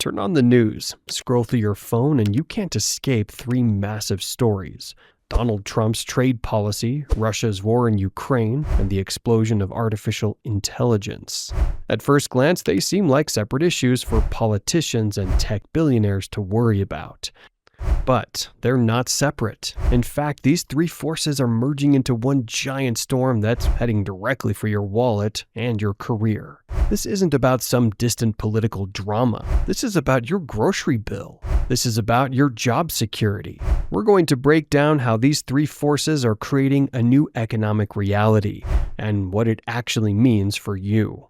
Turn on the news, scroll through your phone, and you can't escape three massive stories: Donald Trump's trade policy, Russia's war in Ukraine, and the explosion of artificial intelligence. At first glance, they seem like separate issues for politicians and tech billionaires to worry about. But they're not separate. In fact, these three forces are merging into one giant storm that's heading directly for your wallet and your career. This isn't about some distant political drama. This is about your grocery bill. This is about your job security. We're going to break down how these three forces are creating a new economic reality and what it actually means for you.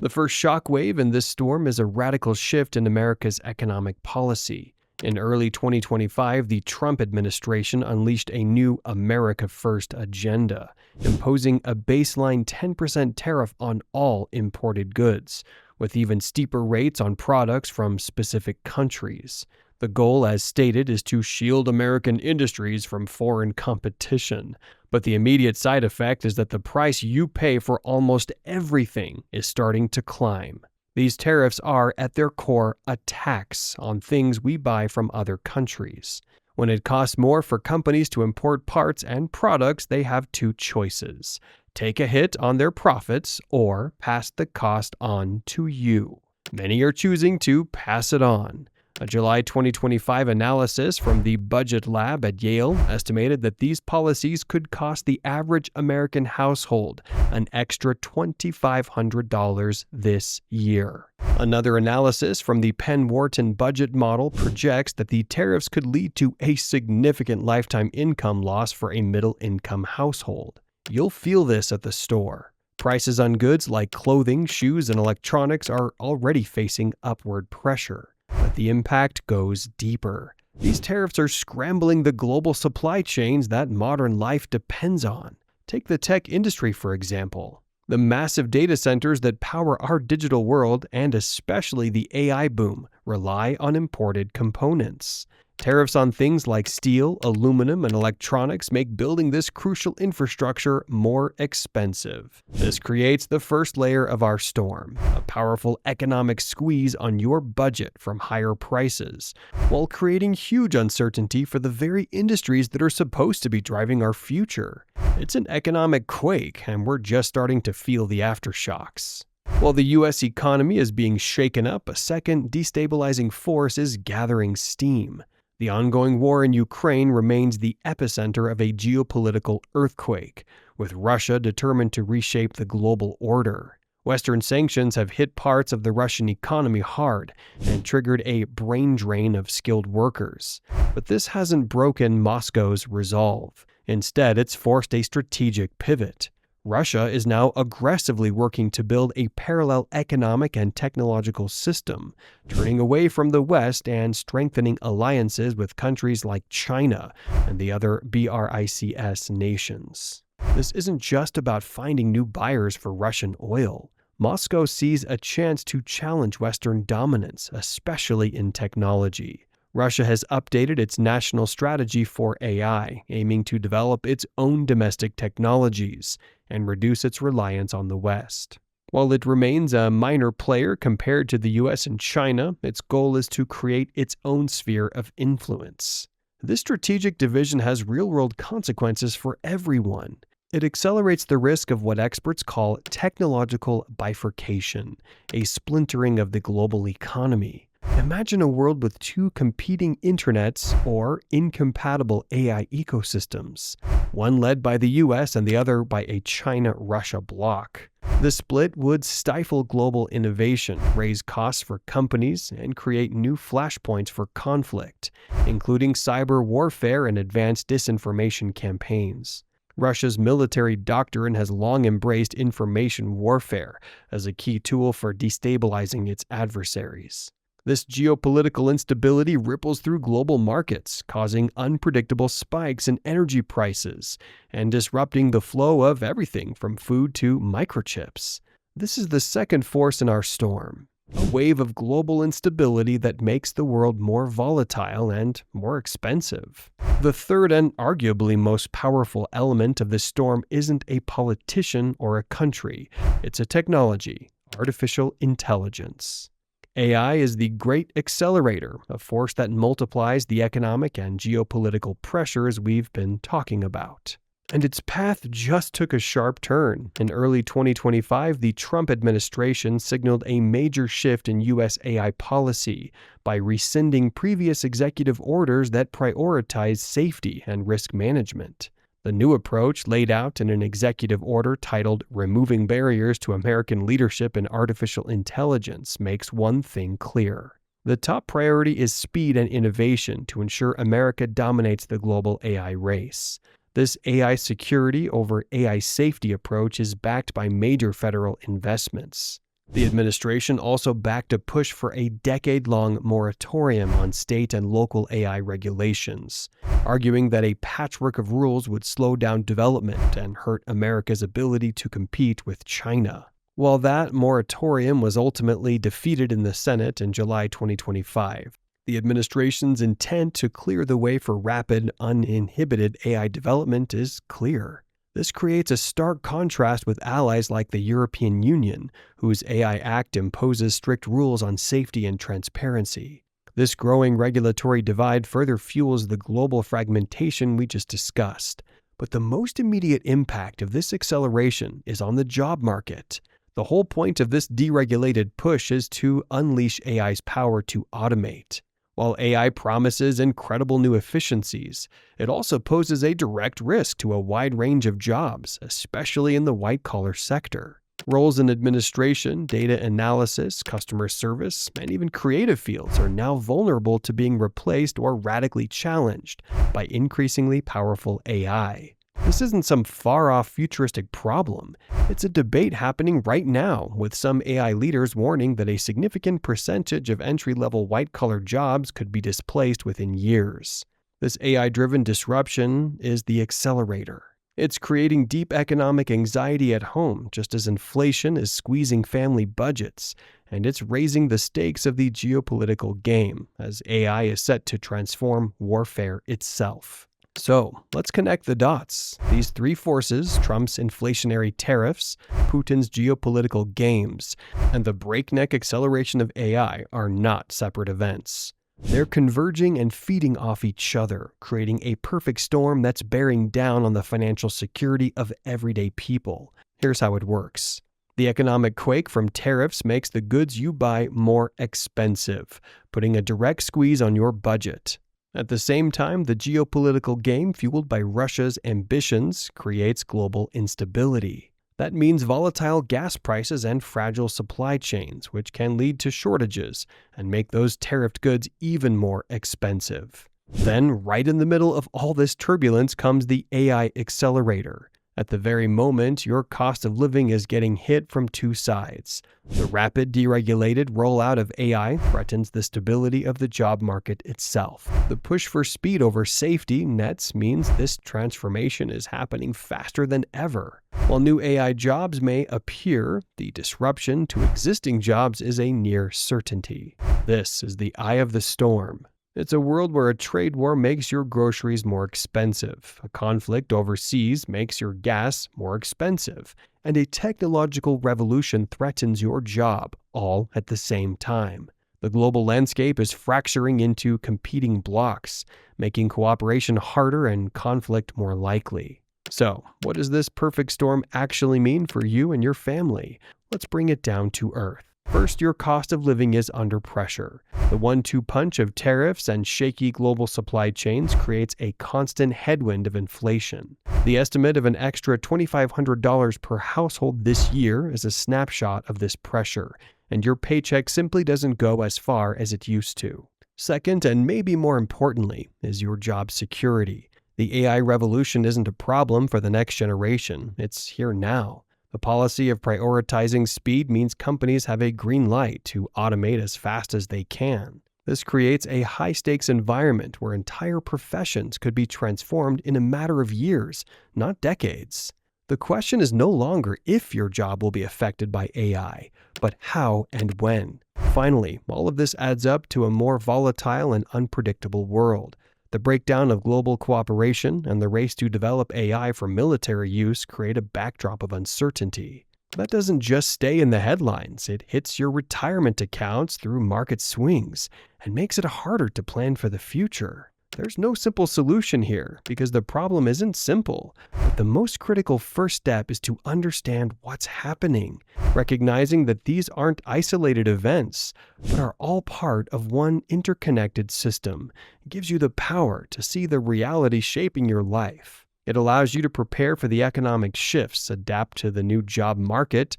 The first shockwave in this storm is a radical shift in America's economic policy. In early 2025, the Trump administration unleashed a new America First agenda, imposing a baseline 10% tariff on all imported goods, with even steeper rates on products from specific countries. The goal, as stated, is to shield American industries from foreign competition. But the immediate side effect is that the price you pay for almost everything is starting to climb. These tariffs are, at their core, a tax on things we buy from other countries. When it costs more for companies to import parts and products, they have two choices: take a hit on their profits or pass the cost on to you. Many are choosing to pass it on. A July 2025 analysis from the Budget Lab at Yale estimated that these policies could cost the average American household an extra $2,500 this year. Another analysis from the Penn-Wharton budget model projects that the tariffs could lead to a significant lifetime income loss for a middle-income household. You'll feel this at the store. Prices on goods like clothing, shoes, and electronics are already facing upward pressure. But the impact goes deeper. These tariffs are scrambling the global supply chains that modern life depends on. Take the tech industry, for example. The massive data centers that power our digital world, and especially the AI boom, rely on imported components. Tariffs on things like steel, aluminum, and electronics make building this crucial infrastructure more expensive. This creates the first layer of our storm, a powerful economic squeeze on your budget from higher prices, while creating huge uncertainty for the very industries that are supposed to be driving our future. It's an economic quake, and we're just starting to feel the aftershocks. While the U.S. economy is being shaken up, a second destabilizing force is gathering steam. The ongoing war in Ukraine remains the epicenter of a geopolitical earthquake, with Russia determined to reshape the global order. Western sanctions have hit parts of the Russian economy hard and triggered a brain drain of skilled workers. But this hasn't broken Moscow's resolve. Instead, it's forced a strategic pivot. Russia is now aggressively working to build a parallel economic and technological system, turning away from the West and strengthening alliances with countries like China and the other BRICS nations. This isn't just about finding new buyers for Russian oil. Moscow sees a chance to challenge Western dominance, especially in technology. Russia has updated its national strategy for AI, aiming to develop its own domestic technologies and reduce its reliance on the West. While it remains a minor player compared to the US and China, its goal is to create its own sphere of influence. This strategic division has real-world consequences for everyone. It accelerates the risk of what experts call technological bifurcation, a splintering of the global economy. Imagine a world with two competing internets or incompatible AI ecosystems, one led by the US and the other by a China-Russia bloc. The split would stifle global innovation, raise costs for companies, and create new flashpoints for conflict, including cyber warfare and advanced disinformation campaigns. Russia's military doctrine has long embraced information warfare as a key tool for destabilizing its adversaries. This geopolitical instability ripples through global markets, causing unpredictable spikes in energy prices and disrupting the flow of everything from food to microchips. This is the second force in our storm. a wave of global instability that makes the world more volatile and more expensive. The third and arguably most powerful element of this storm isn't a politician or a country, it's a technology: artificial intelligence. AI is the great accelerator, a force that multiplies the economic and geopolitical pressures we've been talking about. And its path just took a sharp turn. In early 2025, the Trump administration signaled a major shift in U.S. AI policy by rescinding previous executive orders that prioritized safety and risk management. The new approach, laid out in an executive order titled "Removing Barriers to American Leadership in Artificial Intelligence," makes one thing clear. The top priority is speed and innovation to ensure America dominates the global AI race. This AI security over AI safety approach is backed by major federal investments. The administration also backed a push for a decade-long moratorium on state and local AI regulations, arguing that a patchwork of rules would slow down development and hurt America's ability to compete with China. While that moratorium was ultimately defeated in the Senate in July 2025, the administration's intent to clear the way for rapid, uninhibited AI development is clear. This creates a stark contrast with allies like the European Union, whose AI Act imposes strict rules on safety and transparency. This growing regulatory divide further fuels the global fragmentation we just discussed. But the most immediate impact of this acceleration is on the job market. The whole point of this deregulated push is to unleash AI's power to automate. While AI promises incredible new efficiencies, it also poses a direct risk to a wide range of jobs, especially in the white-collar sector. Roles in administration, data analysis, customer service, and even creative fields are now vulnerable to being replaced or radically challenged by increasingly powerful AI. This isn't some far-off futuristic problem. It's a debate happening right now, with some AI leaders warning that a significant percentage of entry-level white-collar jobs could be displaced within years. This AI-driven disruption is the accelerator. It's creating deep economic anxiety at home, just as inflation is squeezing family budgets, and it's raising the stakes of the geopolitical game, as AI is set to transform warfare itself. So, let's connect the dots. These three forces, Trump's inflationary tariffs, Putin's geopolitical games, and the breakneck acceleration of AI, are not separate events. They're converging and feeding off each other, creating a perfect storm that's bearing down on the financial security of everyday people. Here's how it works. The economic quake from tariffs makes the goods you buy more expensive, putting a direct squeeze on your budget. At the same time, the geopolitical game fueled by Russia's ambitions creates global instability. That means volatile gas prices and fragile supply chains, which can lead to shortages and make those tariffed goods even more expensive. Then, right in the middle of all this turbulence comes the AI accelerator. At the very moment, your cost of living is getting hit from two sides. The rapid deregulated rollout of AI threatens the stability of the job market itself. The push for speed over safety nets means this transformation is happening faster than ever. While new AI jobs may appear, the disruption to existing jobs is a near certainty. This is the eye of the storm. It's a world where a trade war makes your groceries more expensive, a conflict overseas makes your gas more expensive, and a technological revolution threatens your job, all at the same time. The global landscape is fracturing into competing blocks, making cooperation harder and conflict more likely. So, what does this perfect storm actually mean for you and your family? Let's bring it down to earth. First, your cost of living is under pressure. The 1-2 punch of tariffs and shaky global supply chains creates a constant headwind of inflation. The estimate of an extra $2,500 per household this year is a snapshot of this pressure, and your paycheck simply doesn't go as far as it used to. Second, and maybe more importantly, is your job security. The AI revolution isn't a problem for the next generation, it's here now. The policy of prioritizing speed means companies have a green light to automate as fast as they can. This creates a high-stakes environment where entire professions could be transformed in a matter of years, not decades. The question is no longer if your job will be affected by AI, but how and when. Finally, all of this adds up to a more volatile and unpredictable world. The breakdown of global cooperation and the race to develop AI for military use create a backdrop of uncertainty. That doesn't just stay in the headlines, it hits your retirement accounts through market swings and makes it harder to plan for the future. There's no simple solution here because the problem isn't simple, but the most critical first step is to understand what's happening, recognizing that these aren't isolated events, but are all part of one interconnected system. It gives you the power to see the reality shaping your life. It allows you to prepare for the economic shifts, adapt to the new job market,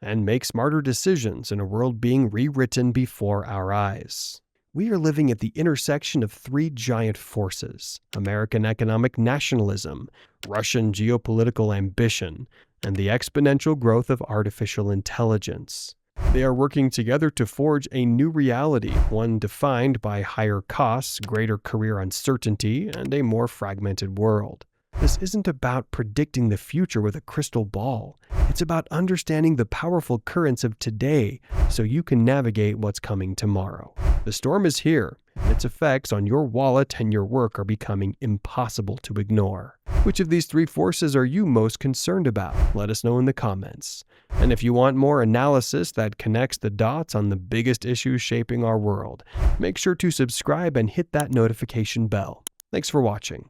and make smarter decisions in a world being rewritten before our eyes. We are living at the intersection of three giant forces: American economic nationalism, Russian geopolitical ambition, and the exponential growth of artificial intelligence. They are working together to forge a new reality, one defined by higher costs, greater career uncertainty, and a more fragmented world. This isn't about predicting the future with a crystal ball. It's about understanding the powerful currents of today so you can navigate what's coming tomorrow. The storm is here, and its effects on your wallet and your work are becoming impossible to ignore. Which of these three forces are you most concerned about? Let us know in the comments. And if you want more analysis that connects the dots on the biggest issues shaping our world, make sure to subscribe and hit that notification bell. Thanks for watching.